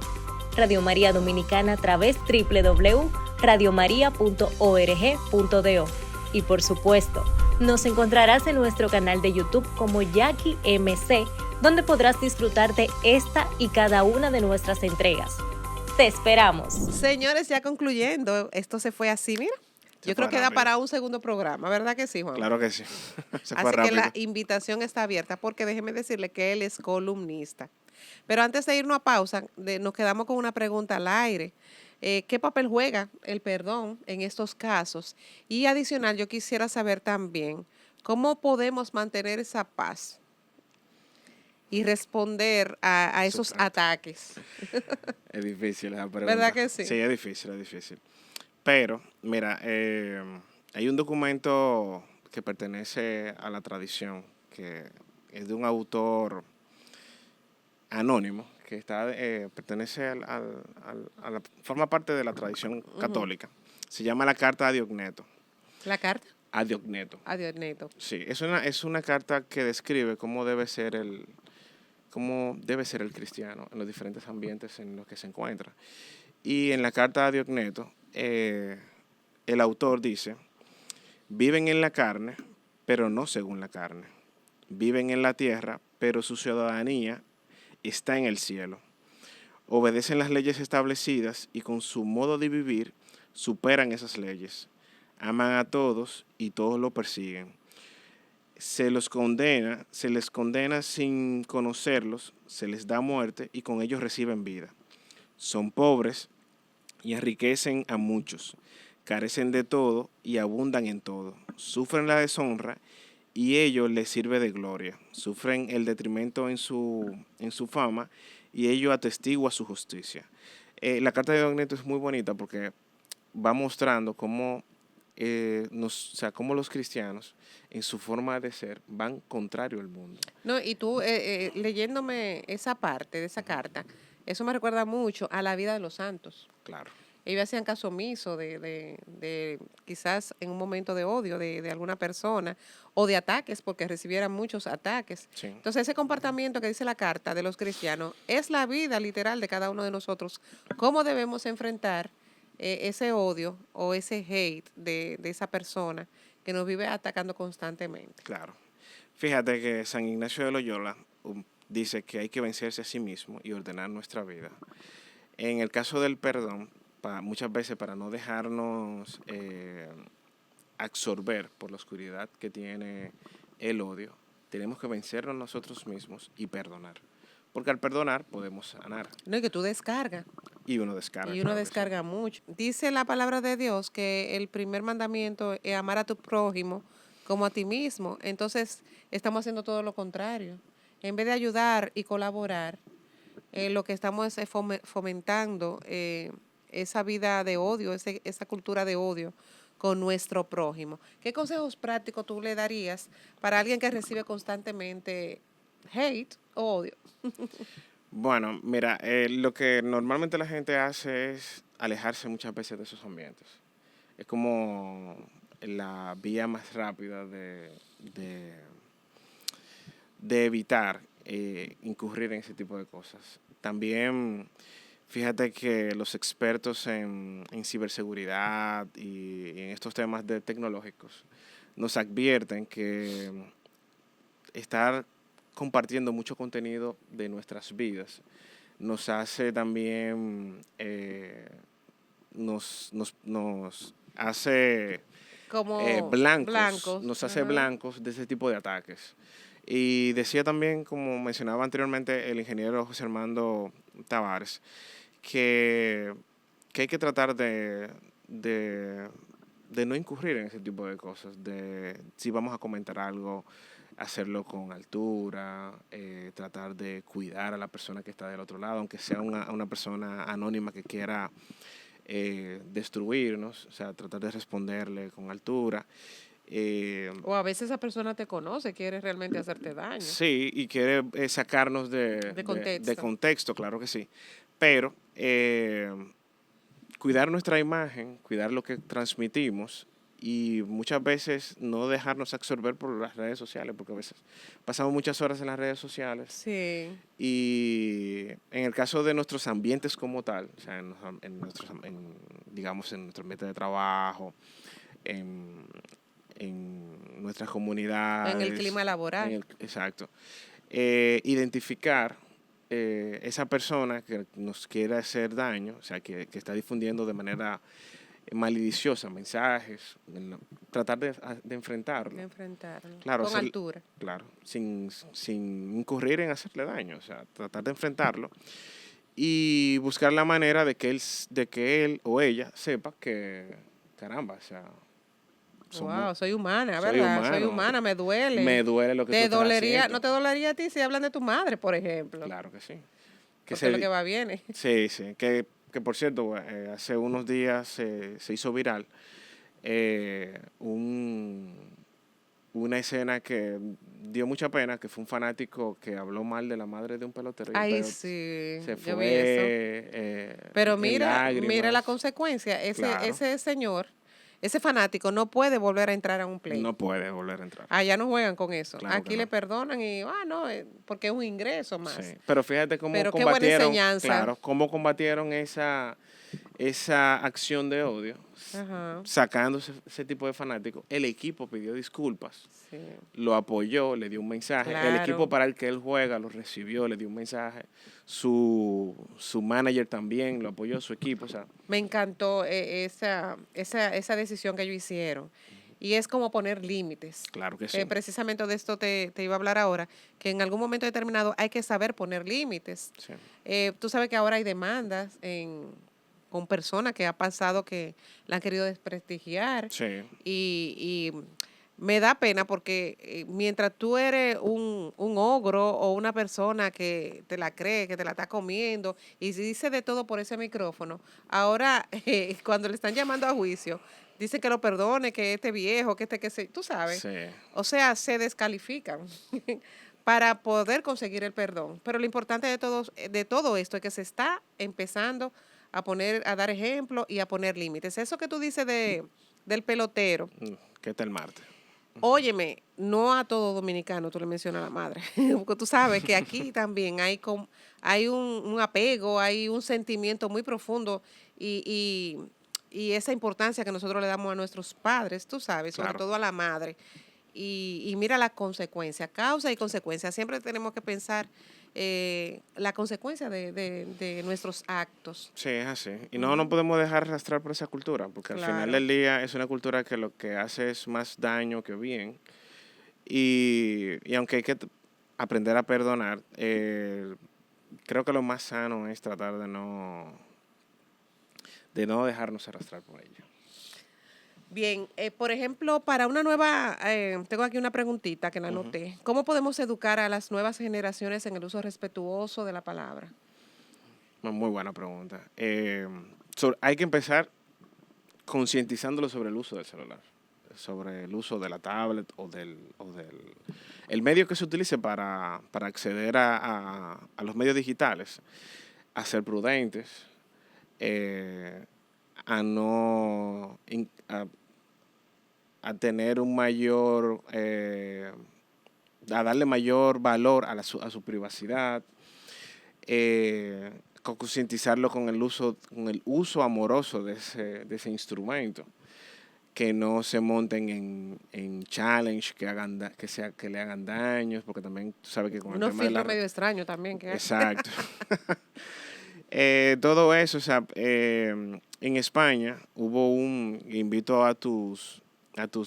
Radio María Dominicana a través www.radiomaria.org.do y por supuesto, nos encontrarás en nuestro canal de YouTube como Jackie MC, donde podrás disfrutar de esta y cada una de nuestras entregas. ¡Te esperamos! Señores, ya concluyendo, esto se fue así, mira. Yo creo que da rápido. para un segundo programa, ¿verdad que sí, Juan? Claro que sí. Se fue Así que rápido. la invitación está abierta porque déjeme decirle que él es columnista. Pero antes de irnos a pausa, nos quedamos con una pregunta al aire. ¿Qué papel juega el perdón en estos casos? Y adicional, yo quisiera saber también cómo podemos mantener esa paz y responder a esos Exacto. ataques. Es difícil esa pregunta. ¿Verdad que sí? Sí, es difícil, es difícil. Pero, mira, hay un documento que pertenece a la tradición, que es de un autor anónimo, que pertenece forma parte de la tradición católica. Se llama la Carta a Diogneto. ¿La carta? A Diogneto. Adiós, Neto. Sí, es una carta que describe cómo debe ser el cristiano en los diferentes ambientes en los que se encuentra. Y en la carta a Diogneto, el autor dice: viven en la carne, pero no según la carne. Viven en la tierra, pero su ciudadanía está en el cielo. Obedecen las leyes establecidas y con su modo de vivir superan esas leyes. Aman a todos y todos lo persiguen. Se les condena sin conocerlos, se les da muerte y con ellos reciben vida. Son pobres y enriquecen a muchos. Carecen de todo y abundan en todo. Sufren la deshonra y ello les sirve de gloria. Sufren el detrimento en su fama y ello atestigua su justicia. La carta de Diogneto es muy bonita porque va mostrando cómo cómo los cristianos en su forma de ser van contrario al mundo. No, y tú leyéndome esa parte de esa carta, eso me recuerda mucho a la vida de los santos. Claro. Ellos hacían caso omiso de quizás en un momento de odio de alguna persona o de ataques, porque recibieran muchos ataques. Sí. Entonces, ese comportamiento que dice la carta de los cristianos es la vida literal de cada uno de nosotros. ¿Cómo debemos enfrentar ese odio o ese hate de esa persona que nos vive atacando constantemente? Claro. Fíjate que San Ignacio de Loyola dice que hay que vencerse a sí mismo y ordenar nuestra vida. En el caso del perdón, muchas veces para no dejarnos absorber por la oscuridad que tiene el odio, tenemos que vencernos nosotros mismos y perdonar. Porque al perdonar podemos sanar. No, y que tú descargas. Y uno descarga. Y uno claro que descarga mucho. Dice la palabra de Dios que el primer mandamiento es amar a tu prójimo como a ti mismo. Entonces, estamos haciendo todo lo contrario. En vez de ayudar y colaborar, lo que estamos es fomentando esa vida de odio, esa cultura de odio con nuestro prójimo. ¿Qué consejos prácticos tú le darías para alguien que recibe constantemente hate o odio? Bueno, mira, lo que normalmente la gente hace es alejarse muchas veces de esos ambientes. Es como la vía más rápida de evitar incurrir en ese tipo de cosas. También, fíjate que los expertos en ciberseguridad y en estos temas tecnológicos nos advierten que estar compartiendo mucho contenido de nuestras vidas nos hace también nos hace Como blancos, nos hace Ajá. blancos de ese tipo de ataques. Y decía también, como mencionaba anteriormente el ingeniero José Armando Tavares, que hay que tratar de no incurrir en ese tipo de cosas, de si vamos a comentar algo, hacerlo con altura, tratar de cuidar a la persona que está del otro lado, aunque sea una persona anónima que quiera destruirnos, o sea, tratar de responderle con altura. O a veces esa persona te conoce, quiere realmente hacerte daño. Sí, y quiere sacarnos de contexto. contexto, claro que sí. Pero cuidar nuestra imagen, cuidar lo que transmitimos y muchas veces no dejarnos absorber por las redes sociales, porque a veces pasamos muchas horas en las redes sociales Sí. y en el caso de nuestros ambientes como tal, o sea, digamos en nuestro ambiente de trabajo, en nuestras comunidades. En el clima laboral. Exacto. Identificar esa persona que nos quiere hacer daño, o sea, que está difundiendo de manera maliciosa mensajes, tratar de enfrentarlo. De enfrentarlo. Claro, Con altura. Claro, sin incurrir en hacerle daño, o sea, tratar de enfrentarlo y buscar la manera de que él o ella sepa que, caramba, o sea, Wow, soy humana, soy ¿verdad? humano. Soy humana, me duele. Me duele lo que tú estás haciendo. ¿No te dolería a ti si hablan de tu madre, por ejemplo? Claro que sí. Porque lo que va viene. Sí, sí. Que por cierto, hace unos días se hizo viral una escena que dio mucha pena, que fue un fanático que habló mal de la madre de un pelotero. Ay, sí, Se yo fue vi eso. Pero en mira la lágrimas. consecuencia. Claro. Ese señor, ese fanático, no puede volver a entrar a un play. No puede volver a entrar. Allá no juegan con eso. Claro Aquí que le no. perdonan y, no, porque es un ingreso más. Sí. Pero fíjate cómo Pero qué buena combatieron, enseñanza. claro, cómo combatieron esa acción de odio, Ajá. sacando ese tipo de fanáticos. El equipo pidió disculpas, Sí. lo apoyó, le dio un mensaje. El Claro. equipo para el que él juega lo recibió, le dio un mensaje. Su manager también lo apoyó, su equipo. O sea, Me encantó esa decisión que ellos hicieron. Y es como poner límites. claro que sí. Precisamente de esto te iba a hablar ahora, que en algún momento determinado hay que saber poner límites. Sí. Tú sabes que ahora hay demandas con personas que ha pasado que la han querido desprestigiar. Sí. Y me da pena porque mientras tú eres un ogro o una persona que te la cree, que te la está comiendo y dice de todo por ese micrófono, ahora cuando le están llamando a juicio, dicen que lo perdone, que este viejo, tú sabes. Sí. O sea, se descalifican para poder conseguir el perdón. Pero lo importante de todo esto es que se está empezando a dar ejemplo y a poner límites. Eso que tú dices del pelotero, ¿Qué tal martes? óyeme, no a todo dominicano tú le mencionas a la madre, porque tú sabes que aquí también hay un apego, hay un sentimiento muy profundo y esa importancia que nosotros le damos a nuestros padres, tú sabes, sobre Claro. todo a la madre. Y mira la consecuencia, causa y consecuencia. Siempre tenemos que pensar la consecuencia de nuestros actos. Sí, es así. Y no podemos dejar arrastrar por esa cultura, porque al final Claro. del día es una cultura que lo que hace es más daño que bien. Y aunque hay que aprender a perdonar, creo que lo más sano es tratar de no dejarnos arrastrar por ello. Bien, por ejemplo, para una nueva, tengo aquí una preguntita que la anoté. ¿Cómo podemos educar a las nuevas generaciones en el uso respetuoso de la palabra? Muy buena pregunta. Hay que empezar concientizándolo sobre el uso del celular, sobre el uso de la tablet o del el medio que se utilice para acceder a los medios digitales, a ser prudentes, a tener un mayor, a darle mayor valor a su privacidad, concientizarlo con el uso amoroso de ese instrumento, que no se monten en challenge que le hagan daños, porque también tú sabes que con el Unos tema de filtros medio extraños también que hay. Exacto. Todo eso, o sea, en España invito a tus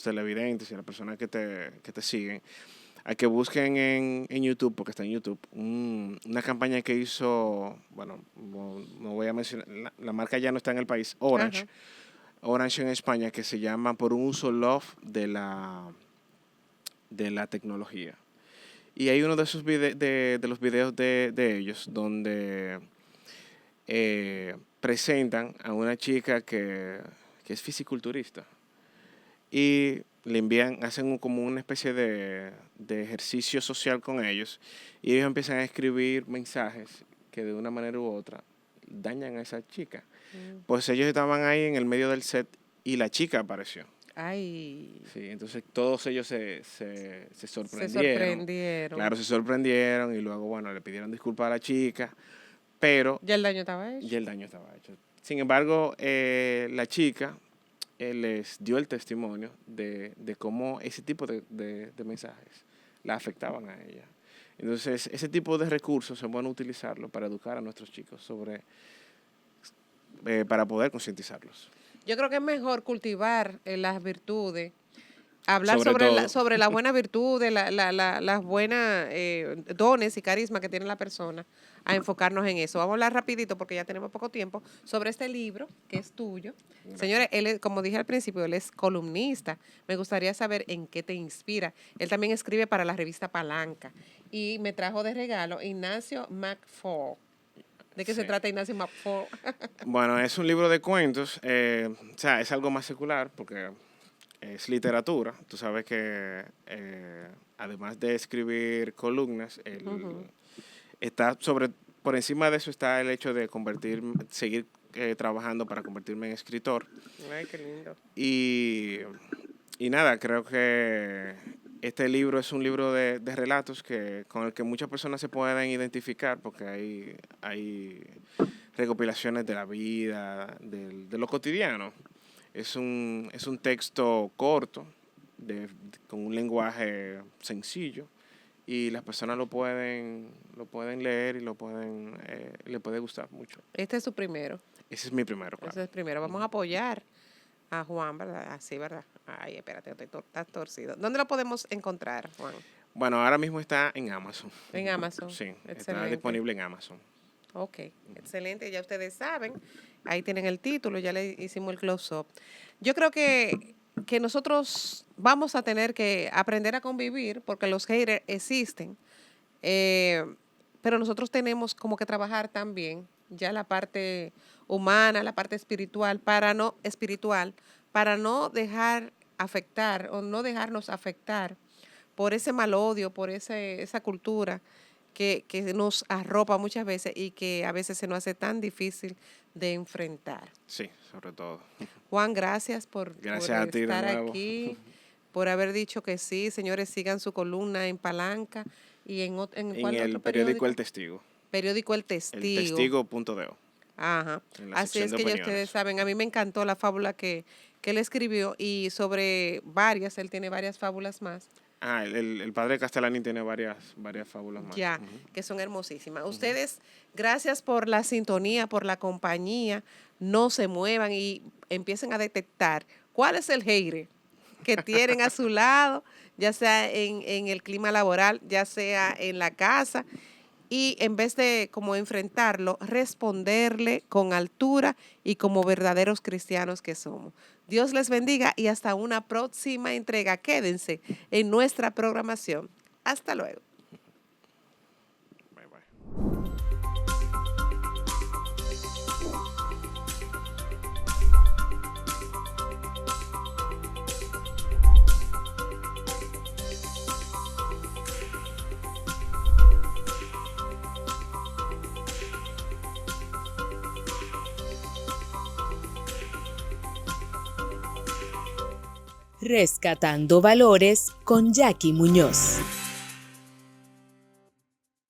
televidentes y a las personas que te siguen a que busquen en YouTube, porque está en YouTube, una campaña que hizo, bueno, no voy a mencionar, la marca ya no está en el país, Orange. Ajá. Orange en España, que se llama Por un uso love de la tecnología. Y hay uno de esos de los videos de ellos donde presentan a una chica que es fisiculturista. Y le envían, hacen como una especie de ejercicio social con ellos y ellos empiezan a escribir mensajes que de una manera u otra dañan a esa chica. Pues ellos estaban ahí en el medio del set y la chica apareció. Ay. Sí, entonces todos ellos se sorprendieron. Se sorprendieron. Claro, se sorprendieron y luego, bueno, le pidieron disculpas a la chica, pero Ya el daño estaba hecho. ya el daño estaba hecho. Sin embargo, la chica les dio el testimonio de cómo ese tipo de mensajes la afectaban a ella. Entonces, ese tipo de recursos es bueno utilizarlo para educar a nuestros chicos para poder concientizarlos. Yo creo que es mejor cultivar las virtudes, hablar Sobre sobre las buenas virtudes, las buenas dones y carisma que tiene la persona, a enfocarnos en eso. Vamos a hablar rapidito porque ya tenemos poco tiempo sobre este libro que es tuyo. Gracias. Señores, él, como dije al principio, él es columnista. Me gustaría saber en qué te inspira. Él también escribe para la revista Palanca y me trajo de regalo Ignacio McFall. ¿De qué se Sí. trata Ignacio McFall? Bueno, es un libro de cuentos, o sea, es algo más secular porque es literatura. Tú sabes que además de escribir columnas, está por encima de eso está el hecho de seguir trabajando para convertirme en escritor. Ay, qué lindo. Y nada, creo que este libro es un libro de relatos con el que muchas personas se pueden identificar porque hay recopilaciones de la vida, de lo cotidiano. Es un texto corto, con un lenguaje sencillo y las personas lo pueden leer y le puede gustar mucho. Este es su primero. Ese es mi primero, claro. Ese es primero. Vamos a apoyar a Juan, ¿verdad? Así, ¿verdad? Ay, espérate, estás torcido. ¿Dónde lo podemos encontrar, Juan? Bueno, ahora mismo está en Amazon. En Amazon. Sí, está Excelente. disponible en Amazon. Ok, excelente. Ya ustedes saben, ahí tienen el título, ya le hicimos el close-up. Yo creo que nosotros vamos a tener que aprender a convivir porque los haters existen, pero nosotros tenemos como que trabajar también ya la parte humana, la parte espiritual, para no dejar afectar o no dejarnos afectar por ese mal odio, por esa cultura que nos arropa muchas veces y que a veces se nos hace tan difícil de enfrentar. Sí, sobre todo. Juan, gracias por Gracias a ti de estar nuevo. aquí, por haber dicho que sí. Señores, sigan su columna en Palanca y en En ¿cuál el otro periódico El Testigo. Periódico El Testigo. El Testigo.de. Ajá. En la Así es sección de que ya opiniones. ustedes saben, a mí me encantó la fábula que él escribió y sobre varias, él tiene varias fábulas más. Ah, el padre Castellani tiene varias fábulas más. Ya, Ujú. que son hermosísimas. Ustedes, gracias por la sintonía, por la compañía. No se muevan y empiecen a detectar cuál es el hater que tienen a su lado, ya sea en el clima laboral, ya sea en la casa. Y en vez de como enfrentarlo, responderle con altura y como verdaderos cristianos que somos. Dios les bendiga y hasta una próxima entrega. Quédense en nuestra programación. Hasta luego. Bye, bye. Rescatando Valores con Jackie Muñoz.